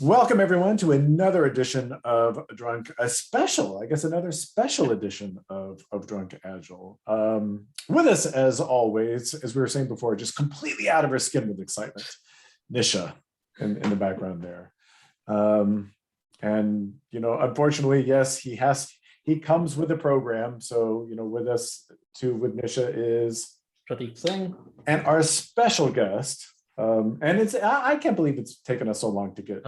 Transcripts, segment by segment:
Welcome everyone to another edition of Drunk, another special edition of Drunk Agile. With us, as always, as we were saying before, just completely out of her skin with excitement, Nisha in the background there. And unfortunately, yes, he comes with a program. So with us too with Nisha is Prateek Singh and our special guest. And I can't believe it's taken us so long to get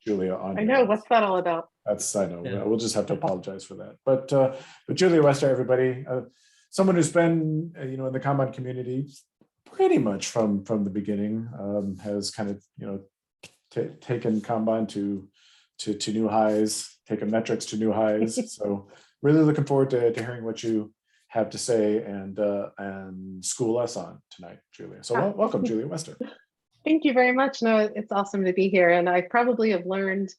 Julia on. I know, what's that all about? I know. Yeah. We'll just have to apologize for that. But Julia Wester, everybody, someone who's been in the Kanban community pretty much from the beginning, has kind of taken Kanban to new highs, taken metrics to new highs. So really looking forward to hearing what you have to say and school us on tonight, Julia. So welcome, Julia Wester. Thank you very much. No, it's awesome to be here. And I probably have learned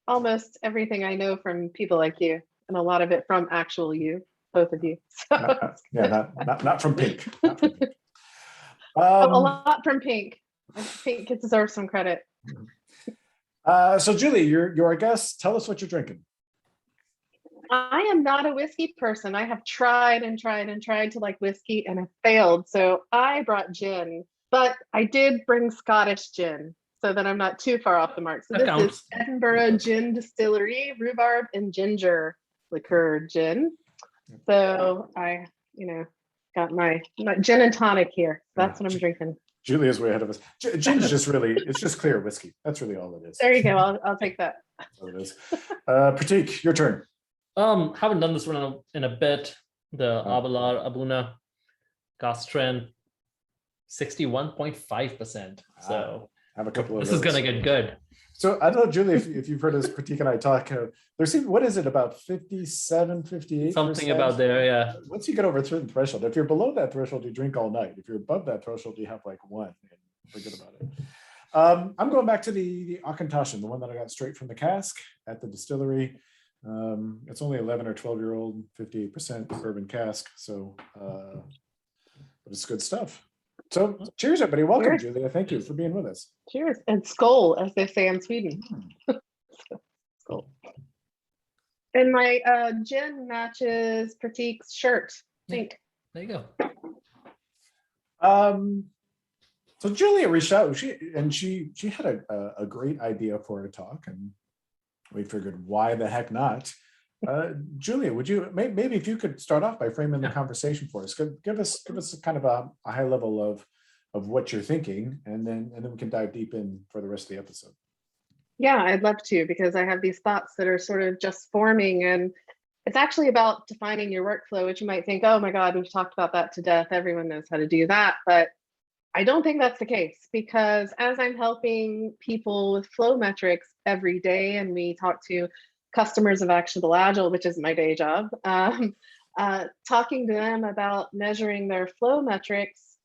almost everything I know from people like you, and a lot of it from actual you, both of you. So not from Pink. Not from Pink. A lot from Pink. Pink deserves some credit. So Julie, you're our guest. Tell us what you're drinking. I am not a whiskey person. I have tried and tried and tried to like whiskey and have failed. So I brought gin, but I did bring Scottish gin so that I'm not too far off the mark. So this is Edinburgh Gin Distillery, rhubarb and ginger liqueur gin. So I, got my gin and tonic here. That's what I'm drinking. Julia's way ahead of us. Gin is it's just clear whiskey. That's really all it is. There you go. I'll take that. That's what it is. Prateek, your turn. Haven't done this one in a bit. The Avalar Abuna Gastren 61.5%. So I have a couple of this is gonna get good. So I don't know, Julie, if you've heard us, Prateek and I talk, what is it, about 57, 58%? Something about there, yeah. Once you get over a certain threshold, if you're below that threshold, you drink all night. If you're above that threshold, you have like one and forget about it. I'm going back to the Akhentashen, the one that I got straight from the cask at the distillery. It's only 11 or 12-year-old, 58% bourbon cask. So, but it's good stuff. So cheers, everybody. Welcome, cheers. Julia. Thank you for being with us. Cheers. And skål, as they say in Sweden. Skål. And my gin matches Prateek's shirt, I think. There you go. So Julia reached out. She had a great idea for a talk, and we figured, why the heck not? Julia, would you maybe if you could start off by framing the conversation for us? Give us kind of a high level of what you're thinking, and then we can dive deep in for the rest of the episode. Yeah, I'd love to, because I have these thoughts that are sort of just forming, and it's actually about defining your workflow, which you might think, oh my God, we've talked about that to death. Everyone knows how to do that. But I don't think that's the case, because as I'm helping people with flow metrics every day, and we talk to customers of ActionableAgile, which is my day job, talking to them about measuring their flow metrics,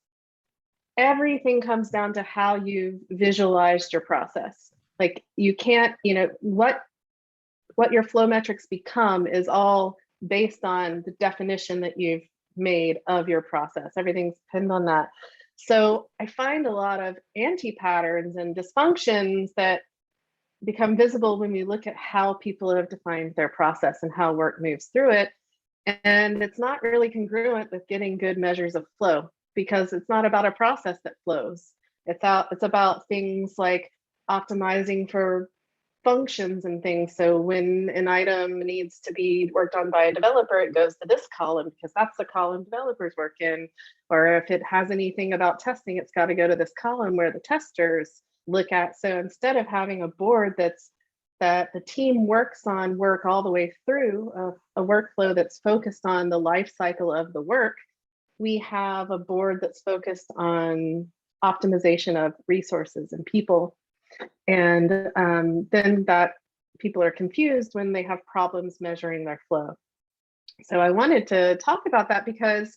everything comes down to how you visualized your process. Like you can't, what your flow metrics become is all based on the definition that you've made of your process. Everything's dependent on that. So I find a lot of anti-patterns and dysfunctions that become visible when we look at how people have defined their process and how work moves through it. And it's not really congruent with getting good measures of flow, because it's not about a process that flows. It's about things like optimizing for functions and things. So when an item needs to be worked on by a developer, it goes to this column because that's the column developers work in. Or if it has anything about testing, it's got to go to this column where the testers look at. So instead of having a board that the team works on work all the way through, a workflow that's focused on the life cycle of the work, we have a board that's focused on optimization of resources and people. And then that people are confused when they have problems measuring their flow. So I wanted to talk about that because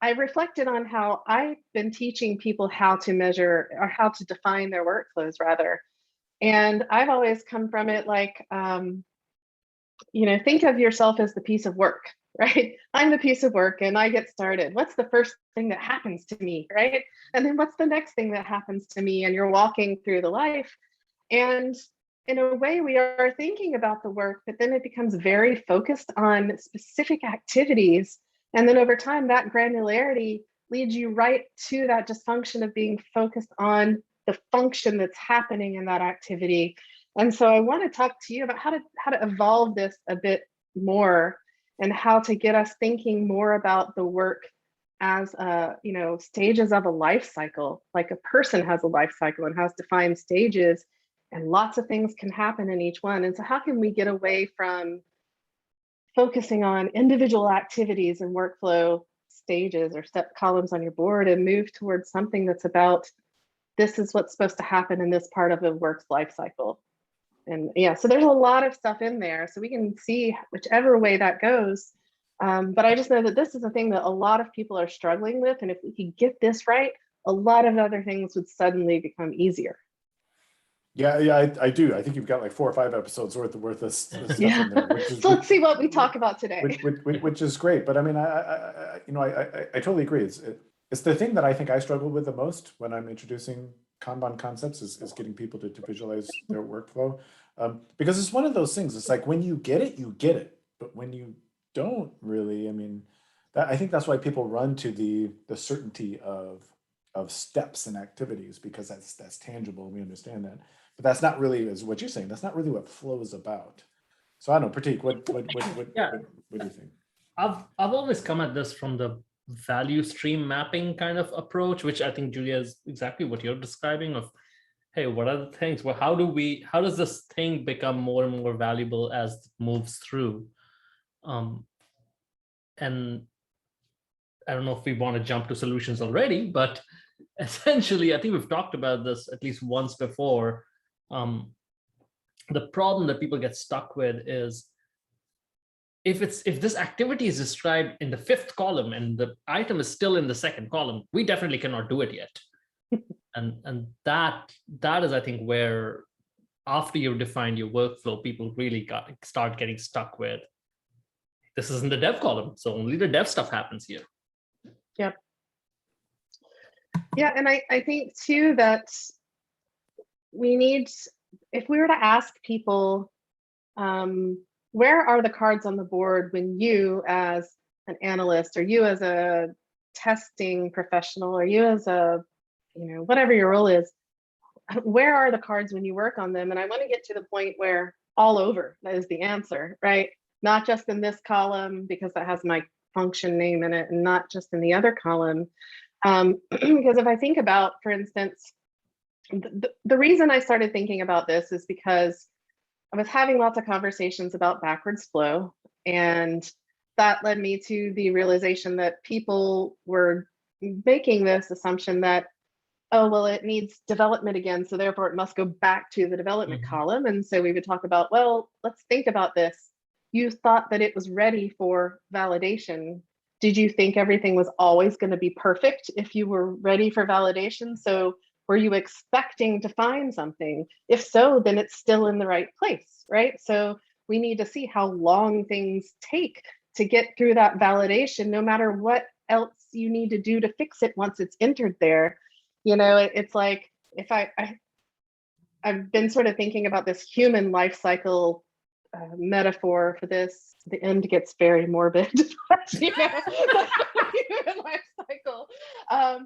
I reflected on how I've been teaching people how to measure, or how to define their workflows rather. And I've always come from it like, think of yourself as the piece of work, right? I'm the piece of work and I get started. What's the first thing that happens to me, right? And then what's the next thing that happens to me? And you're walking through the life. And in a way, we are thinking about the work, but then it becomes very focused on specific activities. And then over time, that granularity leads you right to that dysfunction of being focused on the function that's happening in that activity. And so I want to talk to you about how to evolve this a bit more, and how to get us thinking more about the work as stages of a life cycle. Like a person has a life cycle and has defined stages, and lots of things can happen in each one. And so how can we get away from focusing on individual activities and workflow stages or step columns on your board, and move towards something that's about, this is what's supposed to happen in this part of the work's life cycle. And yeah, so there's a lot of stuff in there, so we can see whichever way that goes. But I just know that this is a thing that a lot of people are struggling with. And if we could get this right, a lot of other things would suddenly become easier. Yeah, I do. I think you've got like 4 or 5 episodes worth of stuff in there. Which is, so let's see what we talk about today. Which is great. But I mean, I totally agree. It's the thing that I think I struggle with the most when I'm introducing Kanban concepts is getting people to visualize their workflow. Because it's one of those things. It's like when you get it, you get it. But when you don't really, I mean, I think that's why people run to the certainty of steps and activities, because that's tangible and we understand that. But that's not really, as what you're saying, that's not really what flow is about. So I don't know, Prateek, what do you think? I've always come at this from the value stream mapping kind of approach, which I think, Julia, is exactly what you're describing of, hey, what are the things? Well, how does this thing become more and more valuable as it moves through? And I don't know if we want to jump to solutions already, but essentially, I think we've talked about this at least once before. The problem that people get stuck with is if this activity is described in the 5th column and the item is still in the 2nd column, we definitely cannot do it yet. and that is, I think, where after you've defined your workflow, people really start getting stuck with, this is in the dev column, so only the dev stuff happens here. Yep. Yeah, and I think too that we need, if we were to ask people, where are the cards on the board when you as an analyst, or you as a testing professional, or you as a, whatever your role is, where are the cards when you work on them? And I want to get to the point where all over that is the answer, right? Not just in this column because that has my function name in it, and not just in the other column. Because if I think about, for instance, the reason I started thinking about this is because I was having lots of conversations about backwards flow, and that led me to the realization that people were making this assumption that, oh, well, it needs development again, so therefore it must go back to the development column. And so we would talk about, well, let's think about this. You thought that it was ready for validation. Did you think everything was always going to be perfect if you were ready for validation? So were you expecting to find something? If so, then it's still in the right place, right? So we need to see how long things take to get through that validation, no matter what else you need to do to fix it once it's entered there. It's like, if I've been sort of thinking about this human life cycle metaphor for this. The end gets very morbid, but, the human life cycle.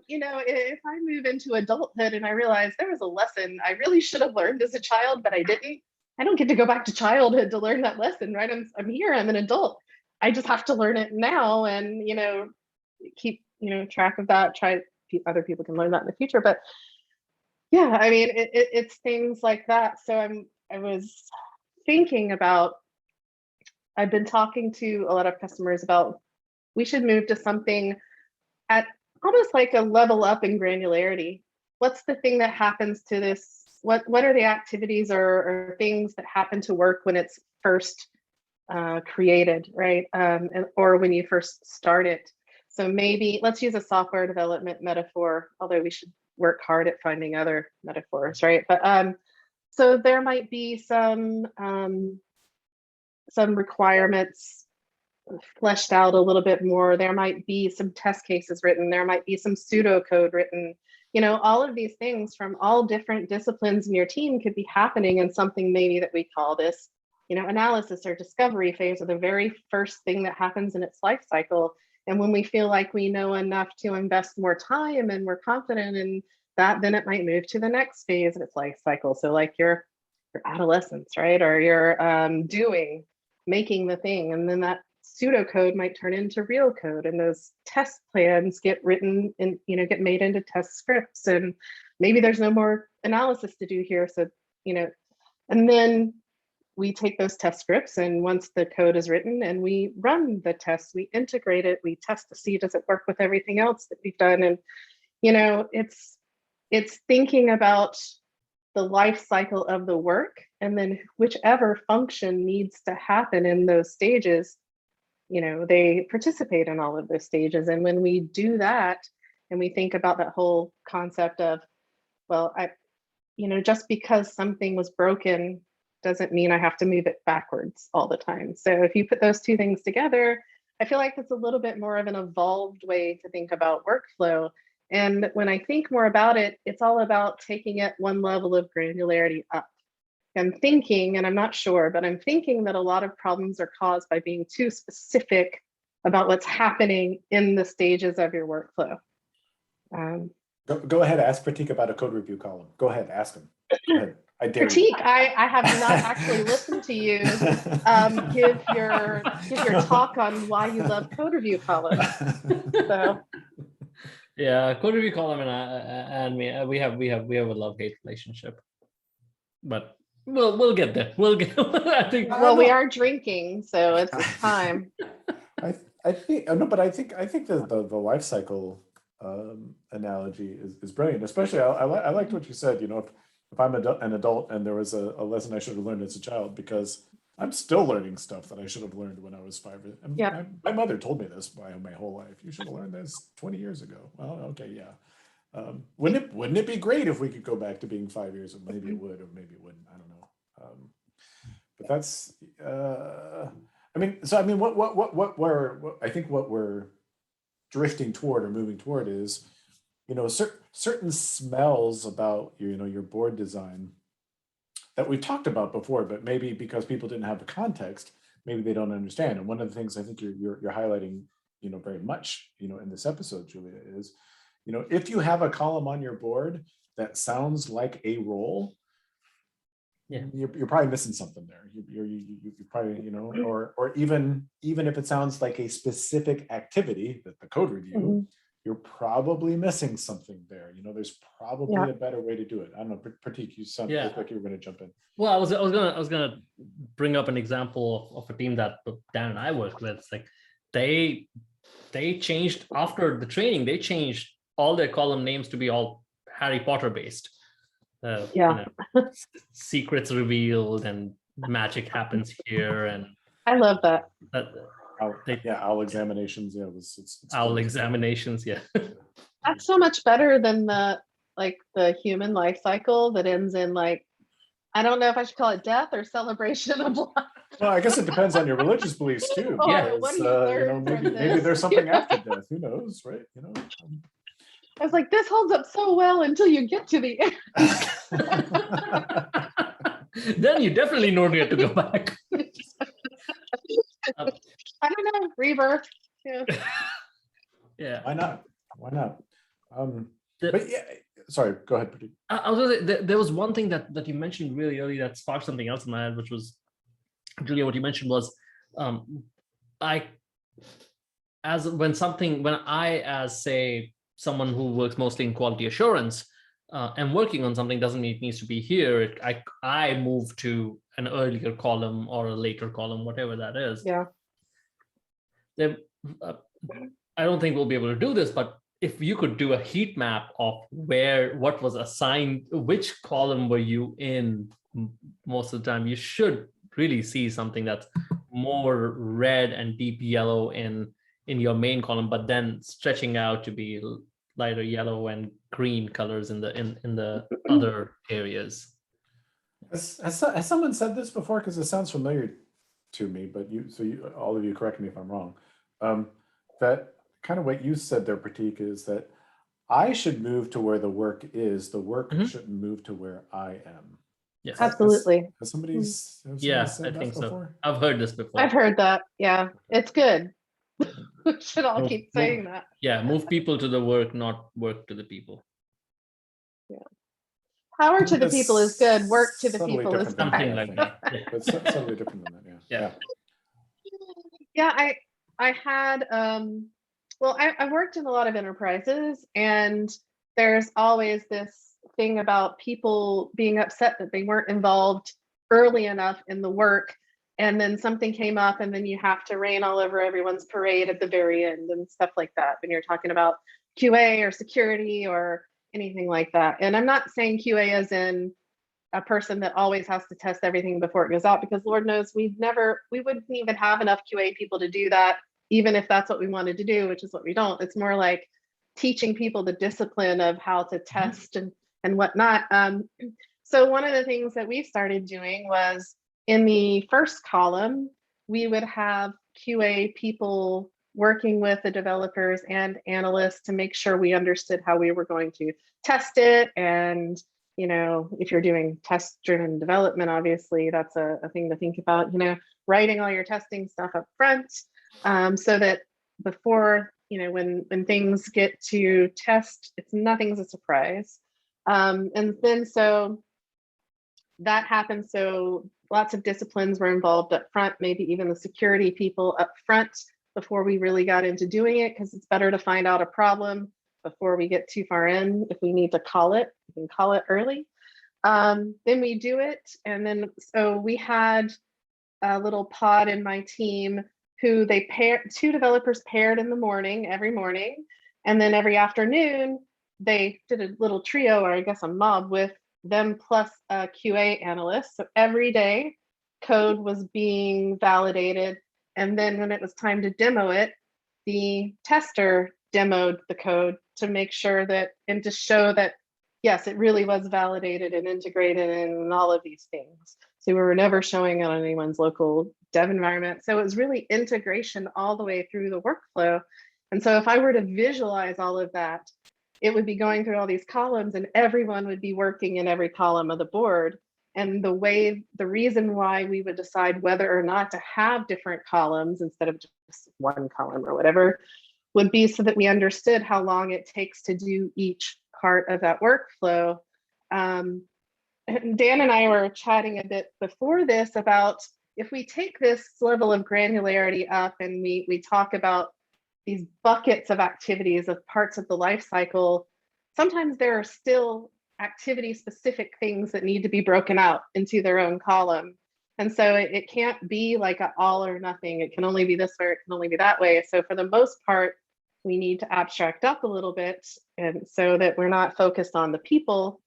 If I move into adulthood and I realize there was a lesson I really should have learned as a child, but I didn't, I don't get to go back to childhood to learn that lesson, right? I'm here, I'm an adult. I just have to learn it now, and keep track of that. Other people can learn that in the future, but yeah, I mean, it's things like that. So I was thinking about, I've been talking to a lot of customers about, we should move to something at almost like a level up in granularity. What's the thing that happens to this? What are the activities or things that happen to work when it's first created, right? Or when you first start it. So maybe let's use a software development metaphor, although we should work hard at finding other metaphors, right? But so there might be some requirements fleshed out a little bit more. There might be some test cases written. There might be some pseudocode written. all of these things from all different disciplines in your team could be happening in something maybe that we call this, analysis or discovery phase, or the very first thing that happens in its life cycle. And when we feel like we know enough to invest more time and we're confident in that, then it might move to the next phase of its life cycle. So like your adolescence, right? Or your making the thing. And then that pseudocode might turn into real code, and those test plans get written and get made into test scripts, and maybe there's no more analysis to do here. So and then we take those test scripts, and once the code is written and we run the tests, we integrate it, we test to see does it work with everything else that we've done. And it's thinking about the life cycle of the work, and then whichever function needs to happen in those stages, they participate in all of those stages. And when we do that, and we think about that whole concept of, well, just because something was broken doesn't mean I have to move it backwards all the time. So if you put those two things together, I feel like it's a little bit more of an evolved way to think about workflow. And when I think more about it, it's all about taking it one level of granularity up. I'm thinking, and I'm not sure, but I'm thinking that a lot of problems are caused by being too specific about what's happening in the stages of your workflow. Go ahead, ask Prateek about a code review column. Go ahead, ask him. Go ahead. I dare you. Prateek, I have not actually listened to you give your talk on why you love code review columns. So. Yeah, code review column and me, we have a love-hate relationship, but we'll get there. We'll get. I think. Well, we are drinking, so it's time. I think no, but I think the life cycle analogy is brilliant. Especially, I liked what you said. If I'm an adult and there was a lesson I should have learned as a child, because I'm still learning stuff that I should have learned when I was 5. Yeah. My mother told me this my whole life. You should have learned this 20 years ago. Well, okay, yeah. Wouldn't it be great if we could go back to being 5 years? Or maybe it would, or maybe it wouldn't. I don't know. But that's. What I think what we're drifting toward or moving toward is, certain smells about your board design that we've talked about before, but maybe because people didn't have the context, maybe they don't understand. And one of the things I think you're highlighting, very much, in this episode, Julia, is, if you have a column on your board that sounds like a role, yeah, you're probably missing something there. You're probably, or even if it sounds like a specific activity, that the code review. Mm-hmm. You're probably missing something there. There's probably a better way to do it. I don't know, Prateek, you sound like you were going to jump in. Well, I was gonna bring up an example of a team that Dan and I worked with. It's like they changed after the training. They changed all their column names to be all Harry Potter based. Secrets revealed and magic happens here, and I love that. Owl examinations. Yeah, it's owl cool. Examinations. Yeah, that's so much better than the human life cycle that ends in I don't know if I should call it death or celebration of life. Well, I guess it depends on your religious beliefs too. Yeah, maybe there's something after death. Who knows, right? I was like, this holds up so well until you get to the end. Then you definitely know you have to go back. I don't know, rebirth. Yeah. Why not? But yeah, sorry, go ahead, Prateek. I was going to say, there was one thing that you mentioned really early that sparked something else in my head, which was, Julia, what you mentioned was, as say someone who works mostly in quality assurance, am working on something, doesn't mean it needs to be here. I move to an earlier column or a later column, whatever that is. Yeah. I don't think we'll be able to do this, but if you could do a heat map of what was assigned, which column were you in most of the time, you should really see something that's more red and deep yellow in your main column, but then stretching out to be lighter yellow and green colors in the other areas. Has someone said this before? Because it sounds familiar to me, but all of you correct me if I'm wrong. That kind of what you said there, Prateek, is that I should move to where the work is. The work Mhm. shouldn't move to where I am. Yes. Absolutely. Has somebody, has somebody Yeah, I said that think so. before? I've heard this before. I've heard that. Yeah, it's good. We should all Move- keep move- saying that. Yeah, move people to the work, not work to the people. Power to the That's people is good. Work to the subtly people is different than that, Something bad. I like think. that. Yeah. But subtly different than that, yeah. Yeah. Yeah, I had well, I've worked in a lot of enterprises, and there's always this thing about people being upset that they weren't involved early enough in the work, and then something came up, and then you have to rain all over everyone's parade at the very end and stuff like that when you're talking about QA or security or anything like that. And I'm not saying QA as in a person that always has to test everything before it goes out, because Lord knows we wouldn't even have enough QA people to do that, even if that's what we wanted to do, which is what we don't. It's more like teaching people the discipline of how to test and whatnot. So one of the things that we started doing was in the first column, we would have QA people working with the developers and analysts to make sure we understood how we were going to test it. And if you're doing test-driven development, obviously that's a thing to think about, writing all your testing stuff up front, so that before, when things get to test, nothing's a surprise. And then so that happened. So lots of disciplines were involved up front, maybe even the security people up front before we really got into doing it, because it's better to find out a problem before we get too far in. If we need to call it, we can call it early. Then we do it. And then, so we had a little pod in my team who they two developers paired in the morning, every morning. And then every afternoon, they did a little trio, or I guess a mob, with them plus a QA analyst. So every day, code was being validated. And then when it was time to demo it, the tester demoed the code to make sure that, and to show that, yes, it really was validated and integrated and all of these things. So we were never showing it on anyone's local dev environment. So it was really integration all the way through the workflow. And so if I were to visualize all of that, it would be going through all these columns, and everyone would be working in every column of the board. And the reason why we would decide whether or not to have different columns instead of just one column or whatever would be so that we understood how long it takes to do each part of that workflow. Dan and I were chatting a bit before this about, if we take this level of granularity up and we talk about these buckets of activities of parts of the life cycle, sometimes there are still activity specific things that need to be broken out into their own column. And so it can't be like an all or nothing. It can only be this way, or it can only be that way. So for the most part, we need to abstract up a little bit, and so that we're not focused on the people.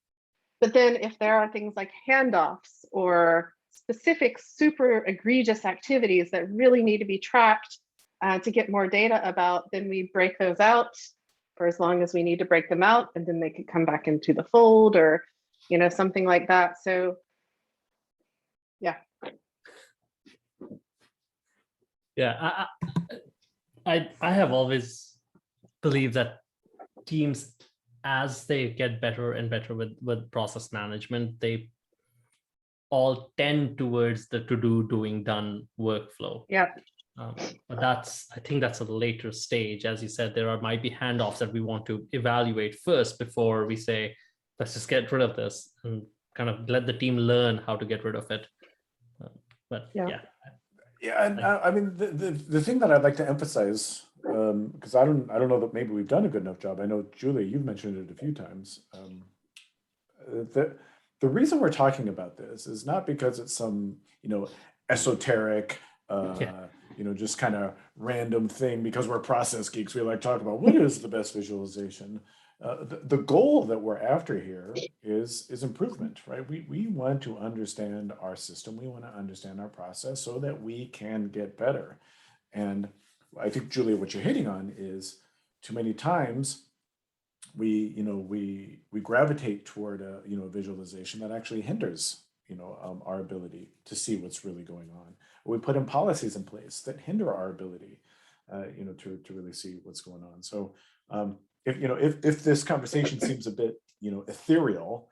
But then if there are things like handoffs or specific super egregious activities that really need to be tracked to get more data about, then we break those out for as long as we need to break them out, and then they could come back into the fold, or something like that. So yeah. Yeah, I have always believed that teams, as they get better and better with process management, they all tend towards the to-do, doing, done workflow. Yeah. But I think that's a later stage. As you said, might be handoffs that we want to evaluate first before we say, let's just get rid of this, and kind of let the team learn how to get rid of it. But yeah. Yeah, and I mean, the thing that I'd like to emphasize, because I don't know that maybe we've done a good enough job. I know, Julie, you've mentioned it a few times. The reason we're talking about this is not because it's some esoteric, just kind of random thing. Because we're process geeks, we like talk about what is the best visualization. The goal that we're after here is improvement, right? We want to understand our system. We want to understand our process so that we can get better. And I think, Julia, what you're hitting on is, too many times we gravitate toward a visualization that actually hinders our ability to see what's really going on. Or we put in policies in place that hinder our ability to really see what's going on. So if this conversation seems a bit, ethereal,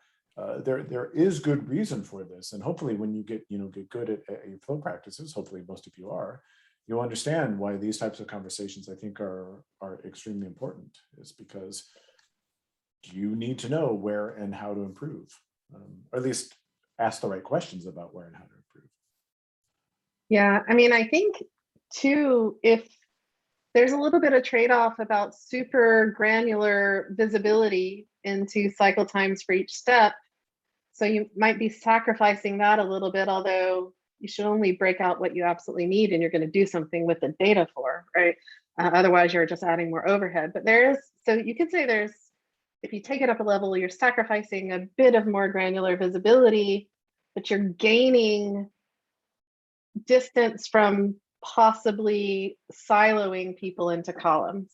there is good reason for this. And hopefully when you get good at your flow practices, hopefully most of you are, you'll understand why these types of conversations, I think, are extremely important, is because you need to know where and how to improve, or at least ask the right questions about where and how to improve. Yeah, I mean, I think too, if there's a little bit of trade-off about super granular visibility into cycle times for each step. So you might be sacrificing that a little bit, although you should only break out what you absolutely need and you're going to do something with the data for, right? Otherwise, you're just adding more overhead. But so you could say if you take it up a level, you're sacrificing a bit of more granular visibility, but you're gaining distance from possibly siloing people into columns.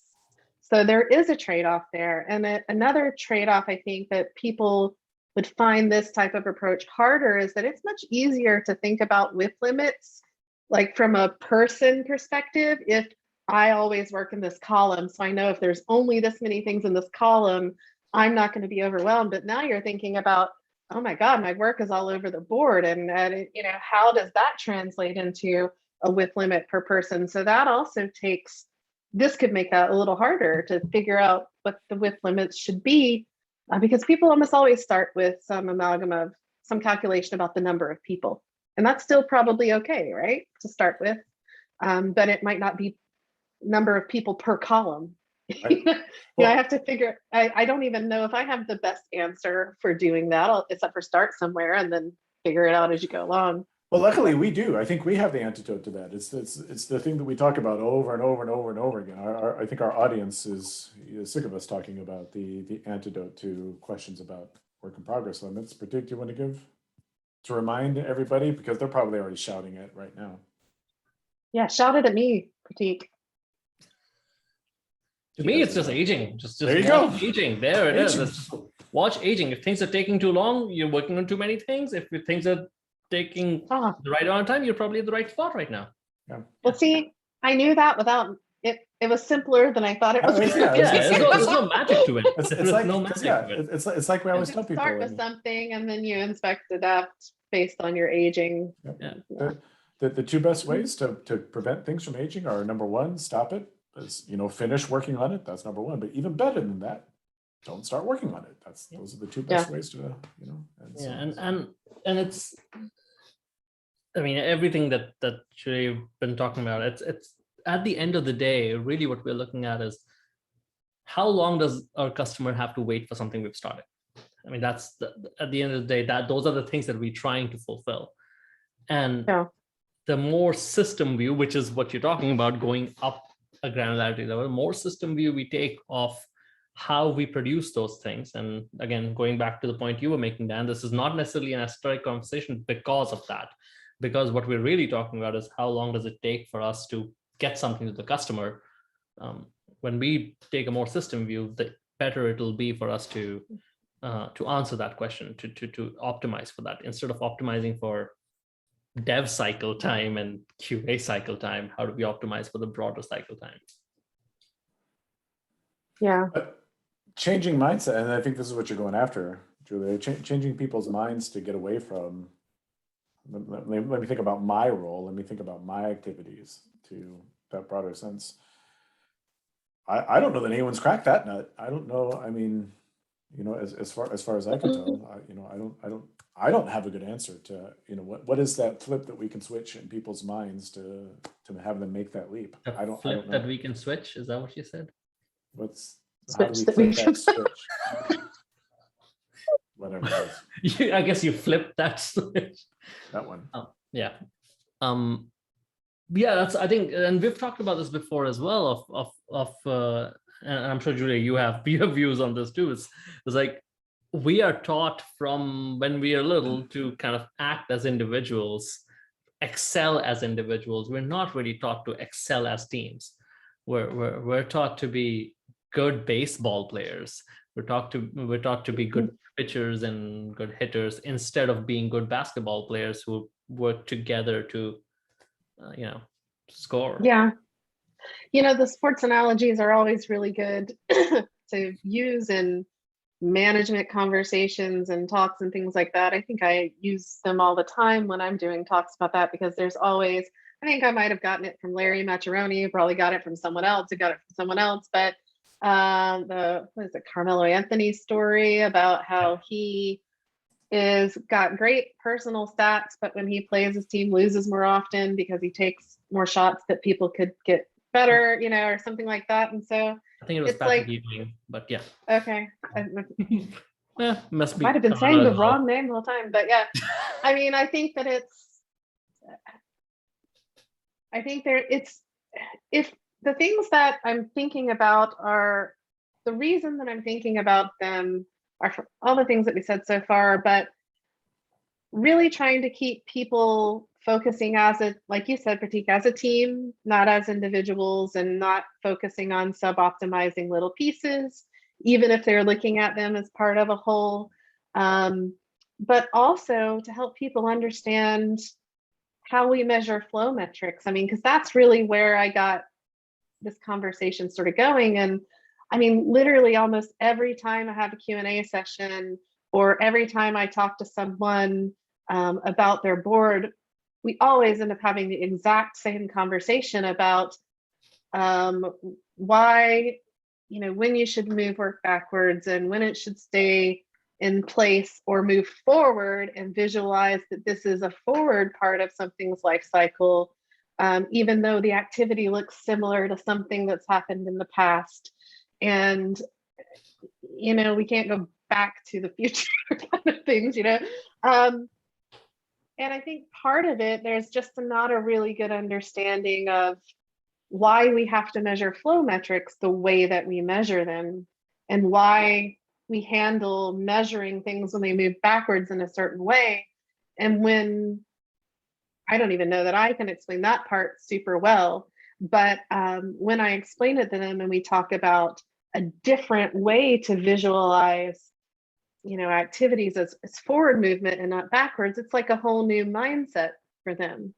So there is a trade-off there. And another trade-off, I think, that people would find this type of approach harder is that it's much easier to think about width limits, like from a person perspective. If I always work in this column, so I know if there's only this many things in this column, I'm not going to be overwhelmed. But now you're thinking about, oh my God, my work is all over the board. And how does that translate into a width limit per person? So that also this could make that a little harder to figure out what the width limits should be, because people almost always start with some amalgam of some calculation about the number of people. And that's still probably okay, right, to start with. But it might not be number of people per column. Right. I have to figure, I don't even know if I have the best answer for doing that, except for start somewhere and then figure it out as you go along. Well, luckily we do. I think we have the antidote to that. It's the thing that we talk about over and over and over and over again. I think our audience is sick of us talking about the antidote to questions about work in progress limits. Prateek, do you want to remind everybody, because they're probably already shouting it right now? Yeah, shout it at me, Prateek. To me, it's just aging. Just there you go. Aging. There it is. Just watch aging. If things are taking too long, you're working on too many things. If things are taking the right amount of time, you're probably at the right spot right now. Yeah. Well, see, I knew that without it. It was simpler than I thought it was. There's no magic to it. It's like we always tell people. Start with something and then you inspect, adapt based on your aging. Yeah. The two best ways to prevent things from aging are, number one, stop it. Finish working on it. That's number one. But even better than that, don't start working on it. Those are the two best ways to, and it's, I mean, everything that you've been talking about, it's at the end of the day, really what we're looking at is how long does our customer have to wait for something we've started? I mean, at the end of the day, those are the things that we're trying to fulfill. And the more system view, which is what you're talking about, going up a granularity level, more system view we take of how we produce those things. And again, going back to the point you were making, Dan, this is not necessarily an esoteric conversation because of that. Because what we're really talking about is how long does it take for us to get something to the customer. When we take a more system view, the better it'll be for us to answer that question, to optimize for that. Instead of optimizing for dev cycle time and QA cycle time, how do we optimize for the broader cycle time? Yeah. Changing mindset, and I think this is what you're going after, Julia, changing people's minds to get away from, let me think about my role, let me think about my activities to that broader sense. I don't know that anyone's cracked that nut. I don't know. I mean, as far as I can tell, I don't have a good answer to, what is that flip that we can switch in people's minds to have them make that leap? I don't know. That we can switch. Is that what you said? How do we flip that switch? Whatever it is. I guess you flipped that switch. That one. Yeah. That's, I think, and we've talked about this before as well, and I'm sure, Julia, you have views on this too. It's like, we are taught from when we are little to kind of act as individuals, excel as individuals. We're not really taught to excel as teams. We're taught to be good baseball players. We're taught to be good pitchers and good hitters instead of being good basketball players who work together to, score. Yeah. The sports analogies are always really good. to use in management conversations and talks and things like that. I think I use them all the time when I'm doing talks about that, because there's always, I think I might have gotten it from Larry Maccheroni, probably got it from someone else, who got it from someone else, but what is it, Carmelo Anthony's story about how he is got great personal stats, but when he plays, his team loses more often because he takes more shots that people could get better, you know, or something like that. And so I think it was it's Patrick like, Ewing, but yeah. okay, Must be. might have been saying the wrong name the whole time, but yeah. I mean, I think that if the things that I'm thinking about are, the reason that I'm thinking about them are for all the things that we said so far, but really trying to keep people focusing as a, like you said, Prateek, as a team, not as individuals, and not focusing on sub-optimizing little pieces, even if they're looking at them as part of a whole. But also to help people understand how we measure flow metrics. I mean, because that's really where I got this conversation sort of going. And I mean, literally almost every time I have a Q&A session, or every time I talk to someone about their board, we always end up having the exact same conversation about why, you know, when you should move work backwards and when it should stay in place or move forward, and visualize that this is a forward part of something's life cycle, even though the activity looks similar to something that's happened in the past. And, you know, we can't go back to the future kind of things, you know. And I think part of it, there's just not a really good understanding of why we have to measure flow metrics the way that we measure them, and why we handle measuring things when they move backwards in a certain way. And when, I don't even know that I can explain that part super well, but when I explain it to them and we talk about a different way to visualize, you know, activities as forward movement and not backwards, it's like a whole new mindset for them,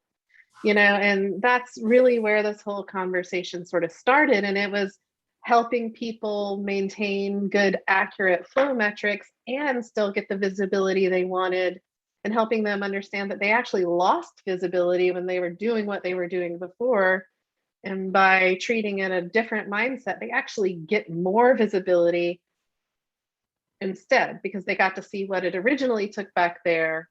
you know. And that's really where this whole conversation sort of started. And it was helping people maintain good, accurate flow metrics and still get the visibility they wanted, and helping them understand that they actually lost visibility when they were doing what they were doing before. And by treating it a different mindset, they actually get more visibility instead, because they got to see what it originally took back there,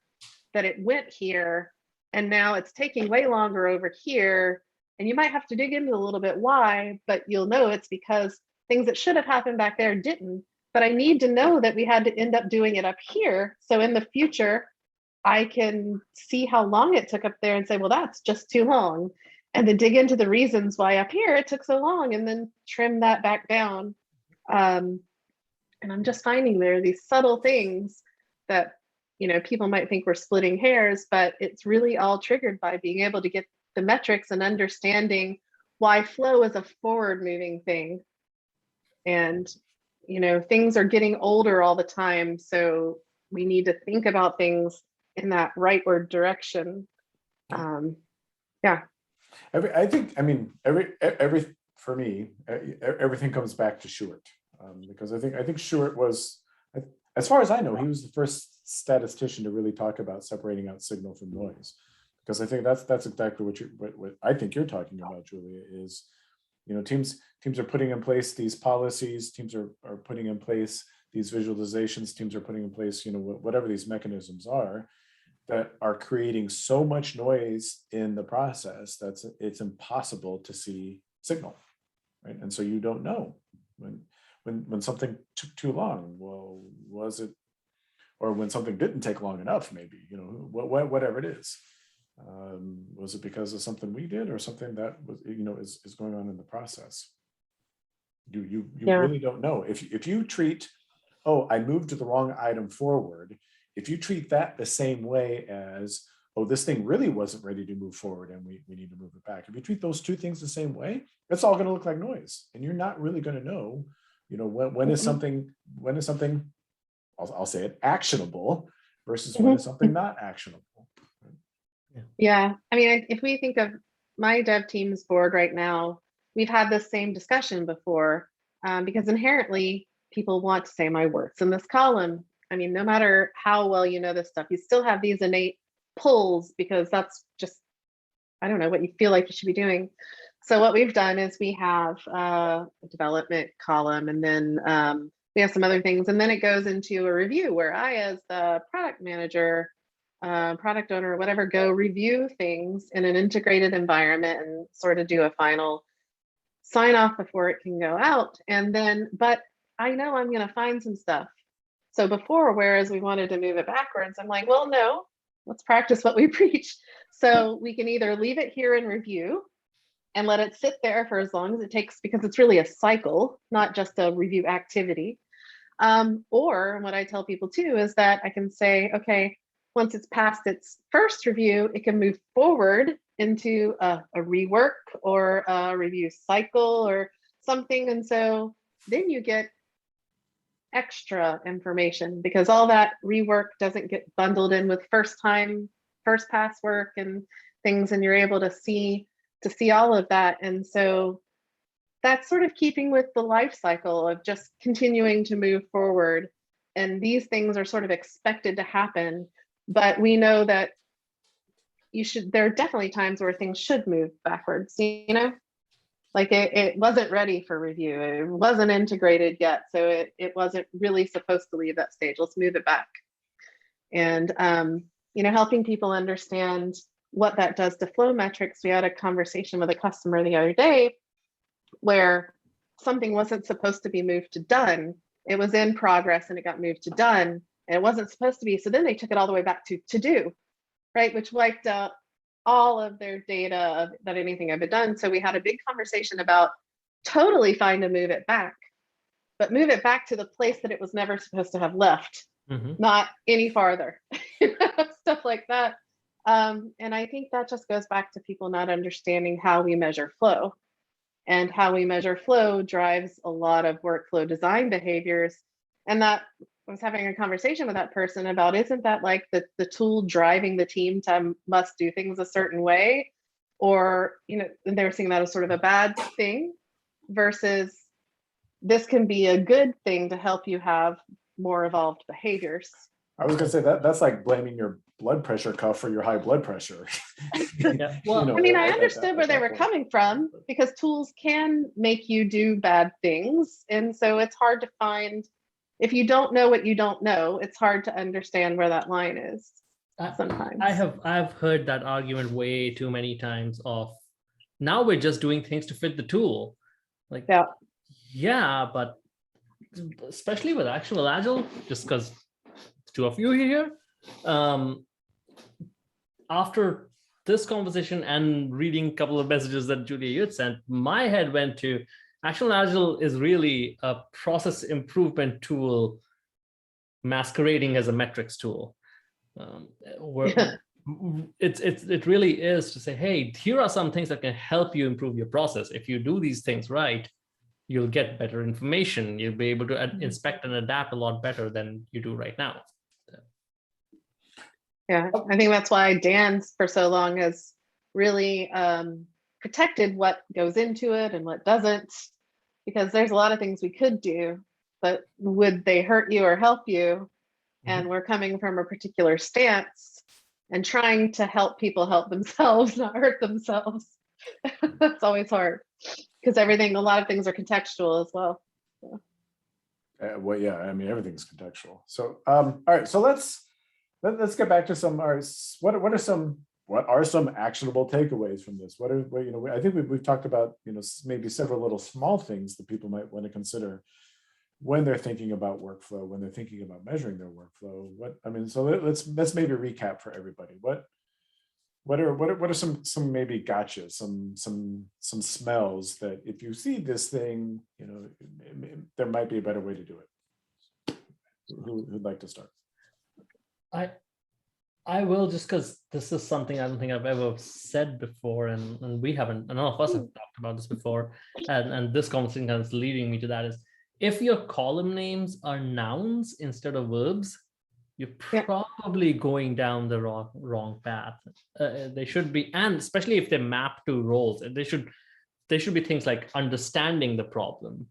that it went here, and now it's taking way longer over here. And you might have to dig into a little bit why, but you'll know it's because things that should have happened back there didn't. But I need to know that we had to end up doing it up here, so in the future I can see how long it took up there and say, well, that's just too long, and then dig into the reasons why up here it took so long, and then trim that back down. And I'm just finding there are these subtle things that, you know, people might think we're splitting hairs, but it's really all triggered by being able to get the metrics and understanding why flow is a forward moving thing. And, you know, things are getting older all the time, so we need to think about things in that rightward direction. Yeah. For me, everything comes back to Short, because I think Short was, as far as I know, he was the first statistician to really talk about separating out signal from noise. Because I think that's exactly what I think you're talking about, Julia, is, you know, teams are putting in place these policies, teams are putting in place these visualizations, teams are putting in place, you know, whatever these mechanisms are, that are creating so much noise in the process that it's impossible to see signal, right? And so you don't know when something took too long. Well, was it, or when something didn't take long enough, maybe, you know, whatever it is. Was it because of something we did, or something that was, you know, is going on in the process? You really don't know. If you treat, oh, I moved the wrong item forward, if you treat that the same way as, oh, this thing really wasn't ready to move forward and we need to move it back, if you treat those two things the same way, it's all going to look like noise, and you're not really going to know, you know, when is something I'll say it, actionable, versus when is something not actionable. Yeah, I mean, if we think of my dev team's board right now, we've had this same discussion before. because inherently people want to say my work's in this column. I mean, no matter how well you know this stuff, you still have these innate pulls because that's just, I don't know, what you feel like you should be doing. So what we've done is we have a development column, and then we have some other things, and then it goes into a review where I, as the product manager, product owner, whatever, go review things in an integrated environment and sort of do a final sign off before it can go out. And then, but I know I'm going to find some stuff. So before, whereas we wanted to move it backwards, I'm like, well, no, let's practice what we preach. So we can either leave it here in review and let it sit there for as long as it takes, because it's really a cycle, not just a review activity. Or what I tell people too is that I can say, okay, once it's past its first review, it can move forward into a rework or a review cycle or something. And so then you get extra information, because all that rework doesn't get bundled in with first pass work and things, and you're able to see all of that. And so that's sort of keeping with the life cycle of just continuing to move forward. And these things are sort of expected to happen, but we know that there are definitely times where things should move backwards, you know? Like it wasn't ready for review. It wasn't integrated yet. So it wasn't really supposed to leave that stage. Let's move it back. And, helping people understand what that does to flow metrics. We had a conversation with a customer the other day where something wasn't supposed to be moved to done. It was in progress and it got moved to done, and it wasn't supposed to be. So then they took it all the way back to do, right? Which wiped out all of their data that anything had been done. So we had a big conversation about totally fine to move it back, but move it back to the place that it was never supposed to have left, not any farther, stuff like that. And I think that just goes back to people not understanding how we measure flow, and how we measure flow drives a lot of workflow design behaviors. And that I was having a conversation with that person about, isn't that like the tool driving the team to must do things a certain way? Or, they're seeing that as sort of a bad thing, versus this can be a good thing to help you have more evolved behaviors. I was going to say that's like blaming your blood pressure cuff for your high blood pressure. Yeah. Well, I understood where they were coming from, because tools can make you do bad things. And so it's hard to find, if you don't know what you don't know, it's hard to understand where that line is sometimes. I've heard that argument way too many times of, now we're just doing things to fit the tool. Like, yeah, but especially with ActionableAgile, just because two of you here, after this conversation and reading a couple of messages that Julia you had sent, my head went to ActionableAgile is really a process improvement tool masquerading as a metrics tool. It really is to say, hey, here are some things that can help you improve your process. If you do these things right, you'll get better information. You'll be able to inspect and adapt a lot better than you do right now. Yeah, I think that's why Dan for so long has really protected what goes into it and what doesn't, because there's a lot of things we could do, but would they hurt you or help you? And we're coming from a particular stance and trying to help people help themselves, not hurt themselves. That's always hard, because a lot of things are contextual as well. So. Well, yeah, I mean, everything's contextual. So, all right, so let's get back to some. What are some actionable takeaways from this? I think we've talked about maybe several little small things that people might want to consider when they're thinking about workflow, when they're thinking about measuring their workflow. So let's maybe recap for everybody. What are some maybe gotchas, some smells that if you see this thing, there might be a better way to do it. Who'd like to start? I will, just because this is something I don't think I've ever said before, and we haven't, none of us have talked about this before, and this conversation is leading me to that, is if your column names are nouns instead of verbs, you're probably going down the wrong path. They should be, and especially if they map to roles, they should be things like understanding the problem,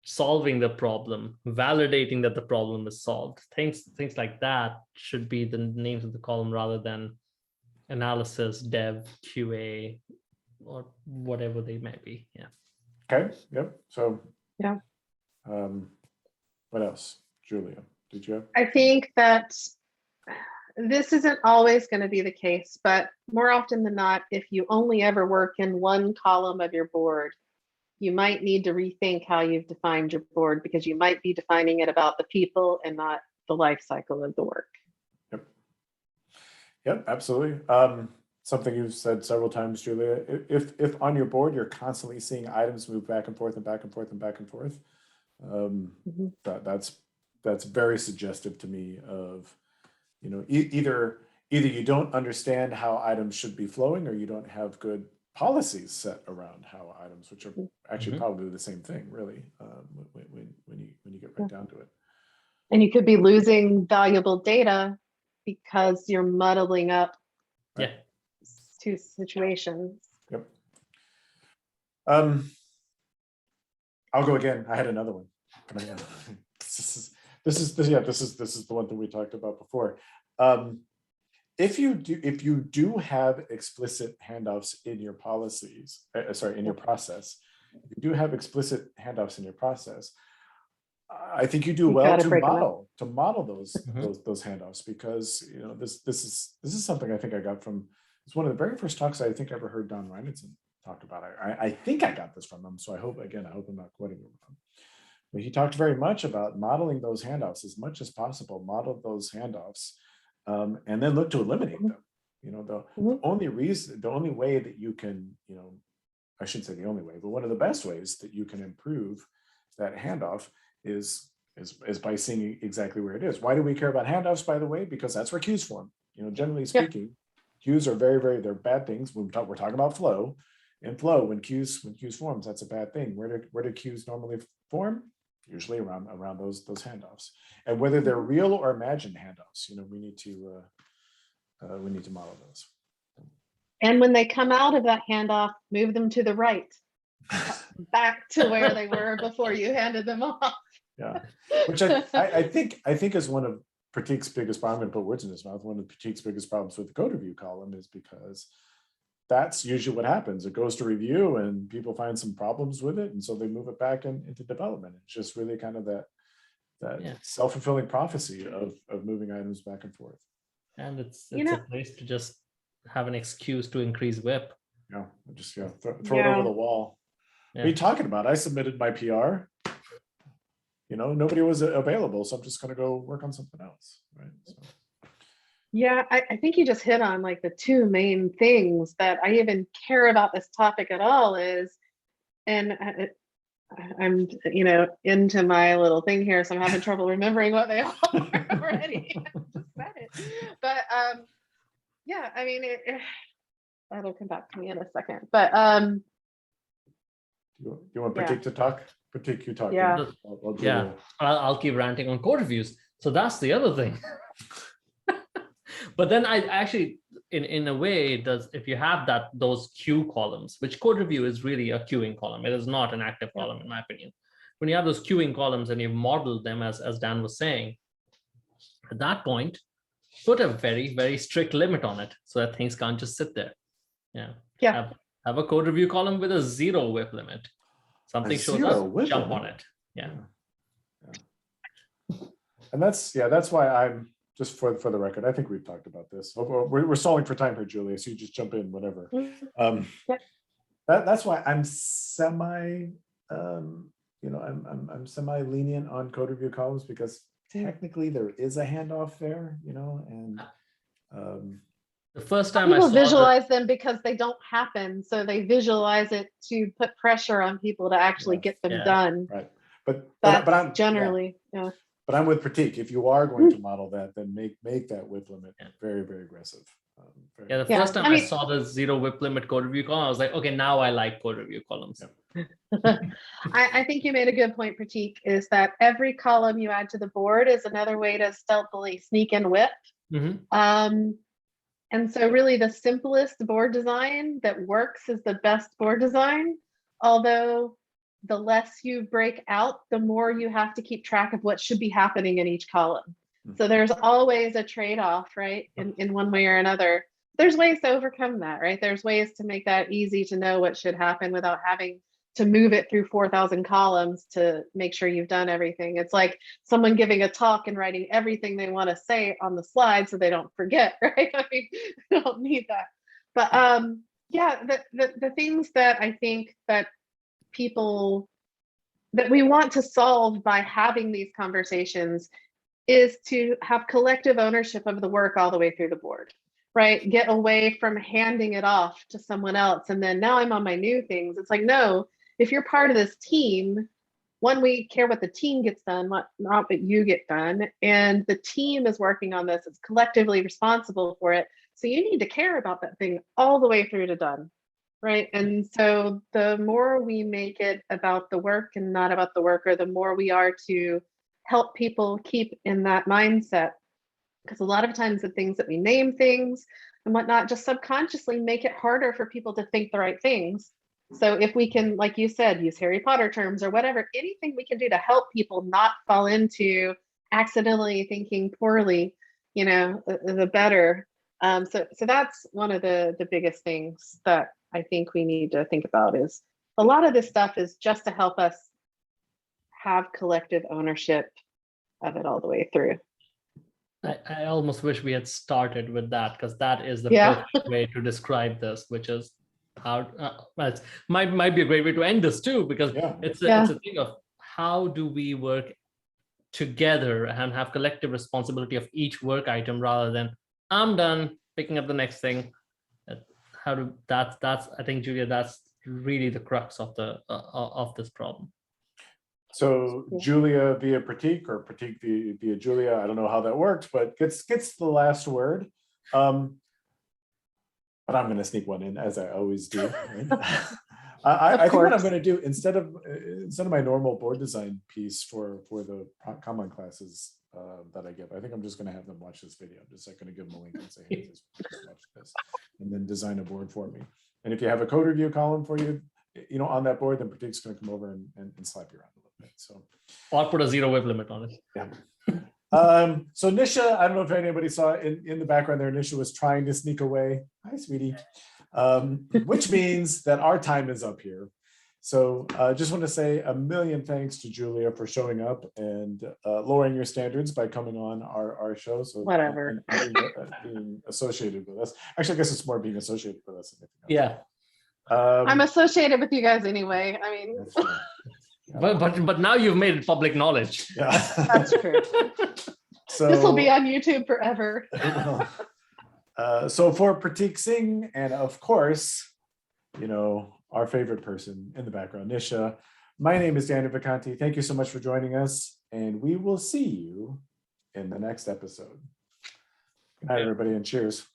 solving the problem, validating that the problem is solved. Things like that should be the names of the column rather than analysis, dev, QA, or whatever they may be. Yeah. Okay. Yep. So Yeah. What else, Julia? Did you have? I think that this isn't always going to be the case, but more often than not, if you only ever work in one column of your board, you might need to rethink how you've defined your board, because you might be defining it about the people and not the life cycle of the work. Yep. Yep, absolutely. Something you've said several times, Julia, if on your board, you're constantly seeing items move back and forth and back and forth and back and forth, that's very suggestive to me of, you know, either you don't understand how items should be flowing, or you don't have good policies set around how items, which are actually probably the same thing, really, when you get right down to it. And you could be losing valuable data because you're muddling up two situations. Yep. I'll go again. I had another one. This is the one that we talked about before. If you do have explicit handoffs in your policies, in your process, if you do have explicit handoffs in your process, I think you do well to model those handoffs, because, you know, this is something I think I got from, it's one of the very first talks I think I ever heard Don Reinertsen talk about. I think I got this from him, so I hope I'm not quoting him wrong. But he talked very much about modeling those handoffs as much as possible, model those handoffs, and then look to eliminate them. You know, the only way that you can, you know, I shouldn't say the only way, but one of the best ways that you can improve that handoff is by seeing exactly where it is. Why do we care about handoffs, by the way? Because that's where queues form. You know, generally speaking, queues are they're bad things. We're talking about flow. In flow, when queues forms, that's a bad thing. Where do queues normally form? Usually around those handoffs. And whether they're real or imagined handoffs, you know, we need to model those. And when they come out of that handoff, move them to the right, back to where they were before you handed them off. Yeah, which I think is one of Prateek's biggest problems. I'm gonna put words in his mouth. One of Prateek's biggest problems with the code review column is because that's usually what happens. It goes to review and people find some problems with it, and so they move it back into development. It's just really kind of that self-fulfilling prophecy of moving items back and forth. And it's a place to just have an excuse to increase WIP. Yeah, just throw it over the wall. What are you talking about? I submitted my PR. You know, nobody was available, so I'm just going to go work on something else, right? So. Yeah, I think you just hit on like the two main things that I even care about this topic at all is, and I'm, you know, into my little thing here, so I'm having trouble remembering what they are already. I just said it. But yeah, I mean, that'll come back to me in a second. But you want Prateek to talk? Prateek, you talk. Yeah. I'll keep ranting on code reviews. So that's the other thing. But then I actually, in a way, it does, if you have those queue columns, which code review is really a queuing column. It is not an active column, in my opinion. When you have those queuing columns and you model them, as Dan was saying, at that point, put a very, very strict limit on it so that things can't just sit there. Yeah. Have a code review column with a 0 WIP limit. Something shows up, jump on it. Yeah. And that's why I'm, just for the record, I think we've talked about this. We're stalling for time here, Julia, so you just jump in whenever. That's why I'm semi lenient on code review columns, because technically there is a handoff there, you know, and the first time people visualize them because they don't happen, so they visualize it to put pressure on people to actually get them done. Right, but I'm generally But I'm with Prateek. If you are going to model that, then make that WIP limit very, very aggressive. The first time I saw the 0 WIP limit code review column, I was like, okay, now I like code review columns. I think you made a good point, Prateek, is that every column you add to the board is another way to stealthily sneak in WIP. And so really the simplest board design that works is the best board design, although the less you break out, the more you have to keep track of what should be happening in each column. So there's always a trade-off, right? In one way or another. There's ways to overcome that, right? There's ways to make that easy to know what should happen without having to move it through 4,000 columns to make sure you've done everything. It's like someone giving a talk and writing everything they want to say on the slide so they don't forget, right? I mean, you don't need that. But yeah, the things that I think that people, that we want to solve by having these conversations is to have collective ownership of the work all the way through the board, right? Get away from handing it off to someone else. And then now I'm on my new things. It's like, no, if you're part of this team, one, we care what the team gets done, not what you get done. And the team is working on this, it's collectively responsible for it. So you need to care about that thing all the way through to done, right? And so the more we make it about the work and not about the worker, the more we are to help people keep in that mindset. Because a lot of times the things that we name things and whatnot just subconsciously make it harder for people to think the right things. So if we can, like you said, use Harry Potter terms or whatever, anything we can do to help people not fall into accidentally thinking poorly, you know, the better. So that's one of the biggest things that I think we need to think about. Is a lot of this stuff is just to help us have collective ownership of it all the way through. I almost wish we had started with that, because that is the perfect way to describe this, which is how it might be a great way to end this too, because it's a thing of how do we work together and have collective responsibility of each work item rather than I'm done picking up the next thing. That's I think, Julia, that's really the crux of the of this problem. So Julia via Prateek, or Prateek via Julia, I don't know how that worked, but gets the last word. But I'm going to sneak one in, as I always do. Right? I think what I'm going to do, instead of my normal board design piece for the common classes that I give, I think I'm just going to have them watch this video. I'm just like going to give them a link and say, hey, just watch this, and then design a board for me. And if you have a code review column for you, on that board, then Prateek's going to come over and slap you around a little bit. So, or put a 0 wave limit on it. Yeah. So Nisha, I don't know if anybody saw in the background there, Nisha was trying to sneak away. Hi, sweetie. Which means that our time is up here. So just want to say a million thanks to Julia for showing up and lowering your standards by coming on our show. So whatever. being associated with us. Actually, I guess it's more being associated with us. Yeah. I'm associated with you guys anyway. I mean, but now you've made it public knowledge. Yeah, that's true. So this will be on YouTube forever. So for Prateek Singh, and of course, our favorite person in the background, Nisha, my name is Dan and Prateek. Thank you so much for joining us, and we will see you in the next episode. Good night, everybody, and cheers.